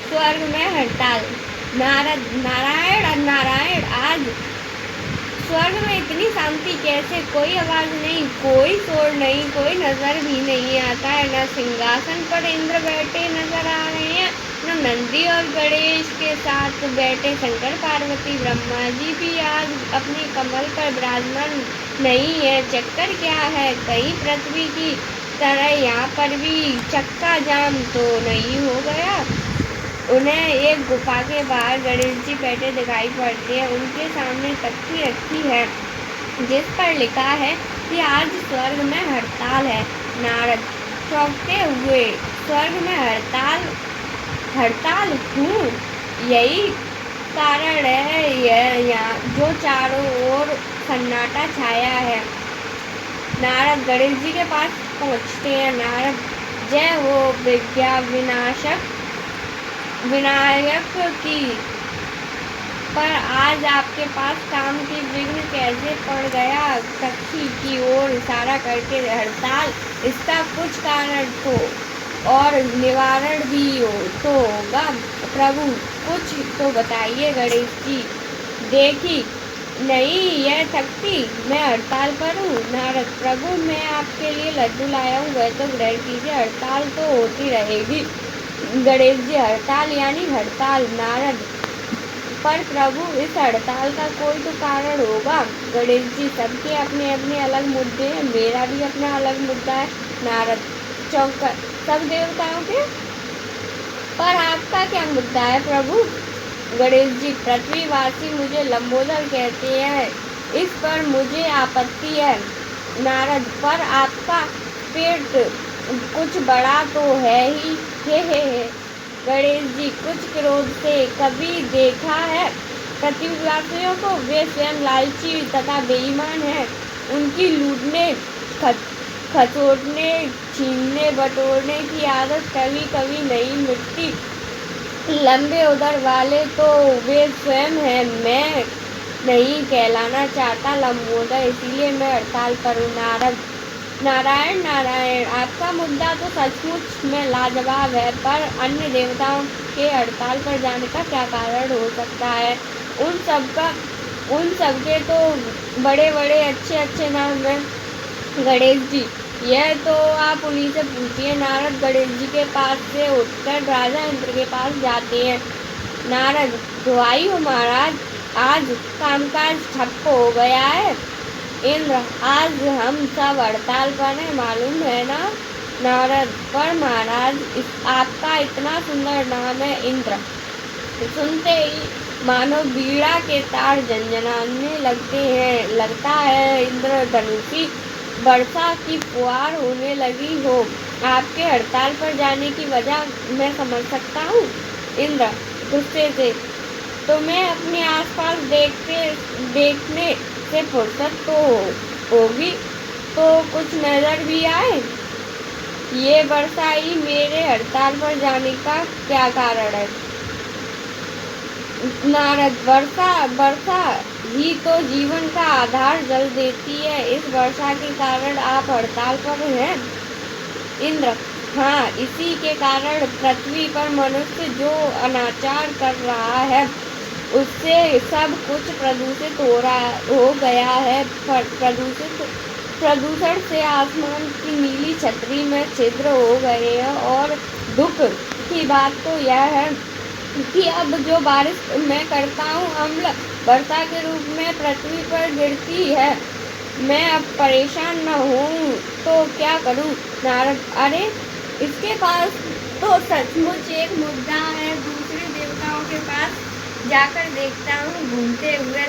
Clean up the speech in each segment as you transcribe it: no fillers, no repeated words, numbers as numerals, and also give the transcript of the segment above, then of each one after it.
स्वर्ग में हड़ताल। नारद नारायण नारायण, आज स्वर्ग में इतनी शांति कैसे? कोई आवाज नहीं, कोई शोर नहीं, कोई नजर भी नहीं आता है। न सिंहासन पर इंद्र बैठे नजर आ रहे हैं, न नंदी और गणेश के साथ बैठे शंकर पार्वती। ब्रह्मा जी भी आज अपने कमल पर विराजमान नहीं है। चक्कर क्या है? कहीं पृथ्वी की तरह यहाँ पर भी चक्का जाम तो नहीं हो गया? उन्हें एक गुफा के बाहर गणेश जी बैठे दिखाई पड़ते हैं। उनके सामने तख्ती रखी है जिस पर लिखा है कि आज स्वर्ग में हड़ताल है। नारद चौंकते हुए, स्वर्ग में हड़ताल? हड़ताल हूँ, यही कारण है यह यहाँ जो चारों ओर सन्नाटा छाया है। नारद गणेश जी के पास पहुँचते हैं। नारद, जय हो विद्या विनाशक विनायक की, पर आज आपके पास काम की विघ्न कैसे पड़ गया? तख्ती की ओर इशारा करके, हड़ताल, इसका कुछ कारण तो और निवारण भी हो तो होगा प्रभु, कुछ तो बताइए। गणेश जी, देखी नहीं यह तख्ती, मैं हड़ताल पर हूँ। नारद, प्रभु मैं आपके लिए लड्डू लाया हूँ, वह तो ग्रहण कीजिए, हड़ताल तो होती रहेगी। गणेश जी, हड़ताल यानी हड़ताल? नारद, पर प्रभु इस हड़ताल का कोई तो कारण होगा। गणेश जी, सबके अपने अपने अलग मुद्दे हैं, मेरा भी अपना अलग मुद्दा है। नारद चौंककर, सब देवताओं के, पर आपका क्या मुद्दा है प्रभु? गणेश जी, पृथ्वीवासी मुझे लंबोदर कहते हैं, इस पर मुझे आपत्ति है। नारद, पर आपका पेट कुछ बड़ा तो है ही, हे। गणेश जी, कुछ क्रोध से कभी देखा है पृथ्वीवासियों को? वे स्वयं लालची तथा बेईमान हैं। उनकी लूटने, खसोटने, छीनने बटोरने की आदत कभी कभी नहीं मिटती। लंबे उदर वाले तो वे स्वयं हैं। मैं नहीं कहलाना चाहता लंबोदर, इसलिए मैं हड़ताल पर हूँ। नारद, नारायण नारायण, आपका मुद्दा तो सचमुच में लाजवाब है, पर अन्य देवताओं के हड़ताल पर जाने का क्या कारण हो सकता है? उन सबके तो बड़े बड़े अच्छे अच्छे नाम हैं। गणेश जी, यह तो आप उन्हीं से पूछिए। नारद गणेश जी के पास से उठकर राजा इंद्र के पास जाते हैं। नारद, दुहाई हो महाराज, आज कामकाज ठप्प हो गया है। इंद्र, आज हम सब हड़ताल पर हैं, मालूम है ना? नारद, पर महाराज आपका इतना सुंदर नाम है इंद्र, सुनते ही मानो बीड़ा के तार झंझनाने लगते हैं। लगता है इंद्रधनुषी वर्षा की फुहार होने लगी हो। आपके हड़ताल पर जाने की वजह मैं समझ सकता हूँ। इंद्र गुस्से से, तो मैं अपने आसपास देखने से फुर्सत तो होगी तो कुछ नजर भी आए। ये वर्षा ही मेरे हड़ताल पर जाने का क्या कारण है? नारद, वर्षा ही तो जीवन का आधार जल देती है। इस वर्षा के कारण आप हड़ताल पर हैं। इंद्र, हाँ, इसी के कारण पृथ्वी पर मनुष्य जो अनाचार कर रहा है उससे सब कुछ प्रदूषित हो गया है। प्रदूषण से आसमान की नीली छतरी में छिद्र हो गए हैं। और दुख की बात तो यह है कि अब जो बारिश मैं करता हूँ अम्ल वर्षा के रूप में पृथ्वी पर गिरती है। मैं अब परेशान न हूँ तो क्या करूँ? नारद, अरे इसके पास तो सचमुच एक मुद्दा है। दूसरे देवताओं के पास जाकर देखता हूँ। घूमते हुए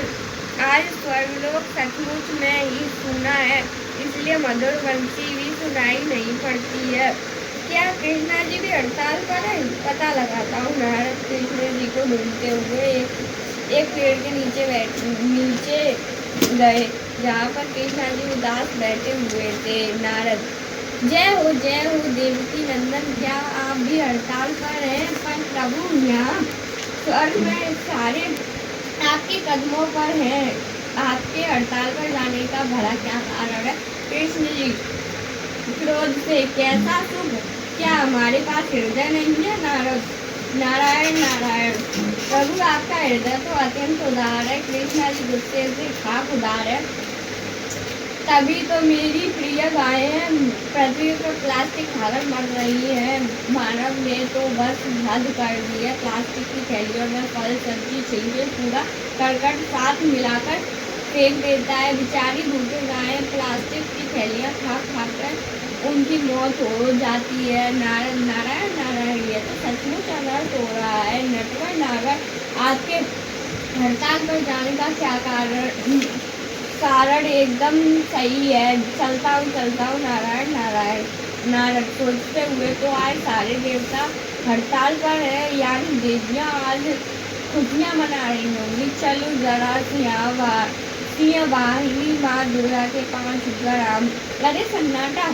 आज स्वर्गलोक सचमुच में ही सुना है, इसलिए मधुर बंसी भी सुनाई नहीं पड़ती है। क्या कृष्णा जी भी हड़ताल पर है? पता लगाता हूँ। नारद कृष्ण जी को ढूंढते हुए एक पेड़ के नीचे गए जहाँ पर कृष्णा जी उदास बैठे हुए थे। नारद, जय हो देवकी नंदन, क्या आप भी हड़ताल पर हैं? पर प्रभु यहाँ स्वर्ग में सारे आपके कदमों पर हैं। आपके हड़ताल पर जाने का भला क्या कारण है? कृष्ण जी क्रोध से, कैसा शुभ, क्या हमारे पास हृदय नहीं है? नारद, नारायण नारायण। प्रभु आपका हृदय तो अत्यंत उदार है, कृष्ण जी गुस्से से खाक उदार है। तभी तो मेरी प्रिय गायें पृथ्वी पर प्लास्टिक खाकर मर रही है। मानव ने तो बस हद कर दी है। प्लास्टिक की थैलियों में फल सब्जी छिलके पूरा करकट साथ मिलाकर फेंक देता है। बेचारी भूखे गायें प्लास्टिक की थैलियाँ खा खाकर उनकी मौत हो जाती है। नारायण नारायण नारायण, ये तो सचमुच अनर्थ हो रहा है। नटवर नागर, आपके हड़ताल पर जाने का क्या कारण एकदम सही है। चलता हूँ नारायण नारायण। नारद सोचते हुए तो आज सारे देवता हड़ताल पर है, यानी देवियाँ आज खुशियाँ मना रही होंगी। चलो जरा सिंहवाहिनी माँ दुर्गा के 5 ग्राम। अरे सन्नाटा,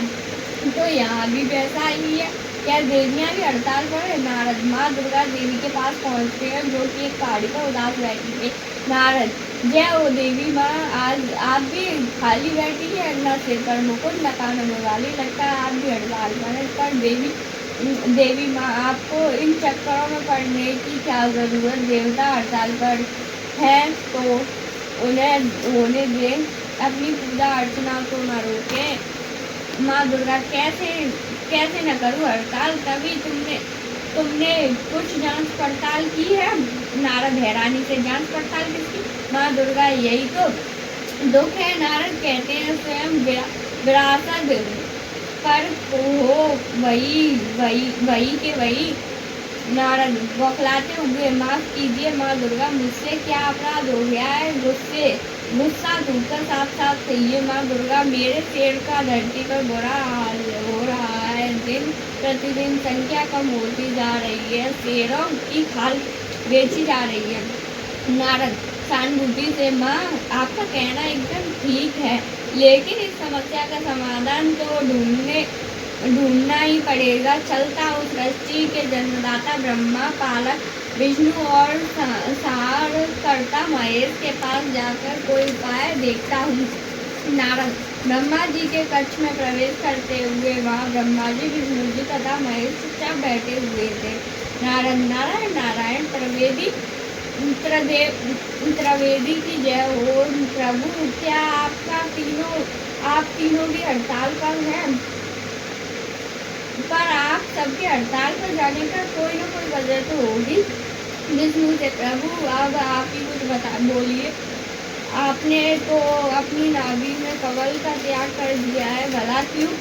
तो यहाँ भी वैसा ही है। क्या देवियाँ भी हड़ताल पर है? नारद, माँ दुर्गा देवी के पास पहुँचते हैं, जो कि एक पहाड़ी पर उदास बैठी थी। नारद, जय हो देवी माँ, आज आप भी खाली बैठी है, न सिर पर मुकुट न कानों में वाली, लगता है आप भी हड़ताल पर है। पर देवी माँ, आपको इन चक्करों में पड़ने की क्या जरूरत? देवता हड़ताल पर है तो उन्हें होने दें, अपनी पूजा अर्चना को न रोकें। माँ दुर्गा, कैसे कैसे न करूँ हड़ताल? तभी तुमने कुछ जांच पड़ताल की है? नारद हैरानी से, जांच पड़ताल किसकी? माँ दुर्गा, यही तो दुख है। नारद कहते हैं स्वयं विरासत पर हो वही के वही। नारद बौखलाते हुए, माफ कीजिए माँ दुर्गा, मुझसे क्या अपराध हो गया है? गुस्सा धूकर साफ साफ कहिए माँ दुर्गा, मेरे शेर का धरती पर बुरा हाल हो रहा है। दिन प्रतिदिन संख्या कम होती जा रही है, शेरों की खाल बेची जा रही है। नारद सहानुभूति से, माँ आपका कहना एकदम ठीक है, लेकिन इस समस्या का समाधान तो ढूंढना ही पड़ेगा। चलता हूँ सृष्टि के जन्मदाता ब्रह्मा, पालक विष्णु और करता महेश के पास जाकर कोई उपाय देखता हूँ। नारद ब्रह्मा जी के कक्ष में प्रवेश करते हुए वहाँ ब्रह्मा जी, विष्णु जी तथा महेश चुपचाप बैठे हुए थे। नारद, नारायण नारायण, त्रिवेदी की जय हो। प्रभु, क्या आप तीनों भी हड़ताल पर हैं? पर आप सबके हड़ताल पर जाने का कोई न कोई वजह तो होगी। विष्णु से, प्रभु अब आप ही कुछ बोलिए। आपने तो अपनी नाभि में कवल का त्याग कर दिया है, भला क्यों?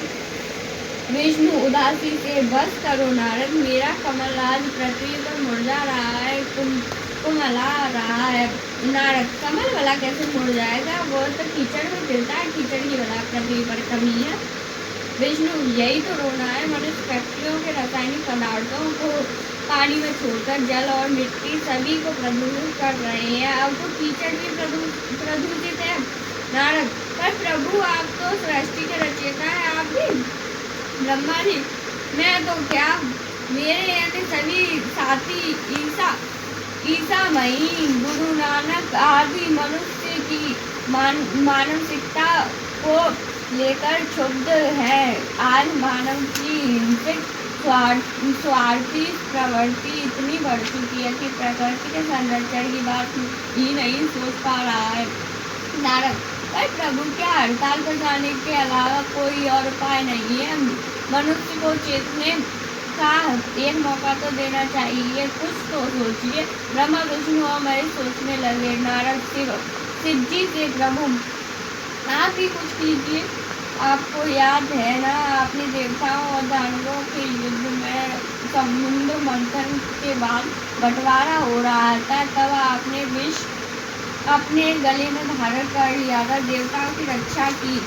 विष्णु उदासी से, बस करो नारद, मेरा कमल आज पृथ्वी पर मुरझा रहा है, कुमला रहा है। नारद, कमल भला कैसे मुरझाएगा? वो तो कीचड़ में गिरता है, कीचड़ की भला पृथ्वी पर कमी है? विष्णु, यही तो रोना है। मनुष्य फैक्ट्रियों के रासायनिक पदार्थों को पानी में छोड़कर जल और मिट्टी सभी को प्रदूषित कर रहे हैं। अब तो कीचड़ भी प्रदूषित है। नारद, पर प्रभु आप तो सृष्टि के रचयिता है, आप भी। ब्रह्मा जी, मैं तो क्या, मेरे यानी सभी साथी ईसा मई, गुरु नानक आदि मनुष्य की मानसिकता को लेकर क्षुब्ध है। आज मानव की हिंसक स्वार्थी प्रवृत्ति इतनी बढ़ चुकी है कि प्रकृति के संरक्षण की बात ही नहीं सोच पा रहा है। नारद, पर प्रभु, क्या हड़ताल पर जाने के अलावा कोई और उपाय नहीं है? मनुष्य को चेतने का एक मौका तो देना चाहिए, कुछ तो सोचिए। ब्रह्मा विष्णु और महेश सोचने लगे। नारद शिव जी से, प्रभु आप ही कुछ कीजिए। आपको याद है ना, आपने देवताओं और दानवों के युद्ध में समुद्र मंथन के बाद बंटवारा हो रहा था, तब आपने विष अपने गले में धारण कर लिया था, देवताओं की रक्षा की।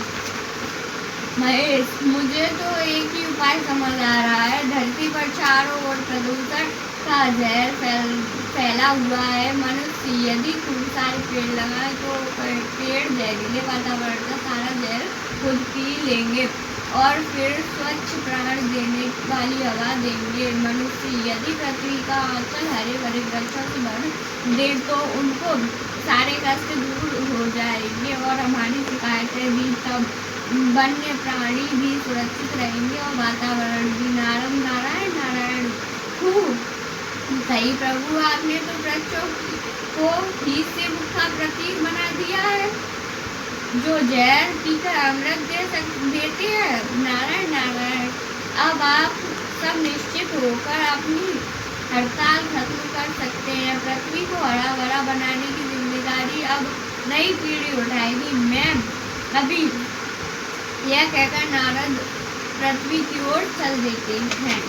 महेश, मुझे तो एक ही उपाय समझ आ रहा है। धरती पर चारों ओर प्रदूषण का जहर फैला हुआ है। मनुष्य यदि खूब सारे पेड़ लगाए तो पेड़ जहरीले वातावरण का सारा जहर खुद पी लेंगे और फिर स्वच्छ प्राण देने वाली हवा देंगे। मनुष्य यदि पृथ्वी का आंचल हरे भरे वृक्षों से भर दे तो उनको सारे कष्ट दूर हो जाएंगे और हमारी शिकायतें भी तब, वन्य प्राणी भी सुरक्षित रहेंगे और वातावरण भी। नारायण नारायण, खूब सही प्रभु, आपने तो वृक्षों को ही शिव का प्रतीक बना दिया है, जो जहर पीकर अमृत देते हैं। नारायण नारायण। अब आप सब निश्चित होकर अपनी हड़ताल खत्म कर सकते हैं। पृथ्वी को हरा भरा बनाने की जिम्मेदारी अब नई पीढ़ी उठाएगी। मैम अभी यह कहकर नारद पृथ्वी की ओर चल देते हैं।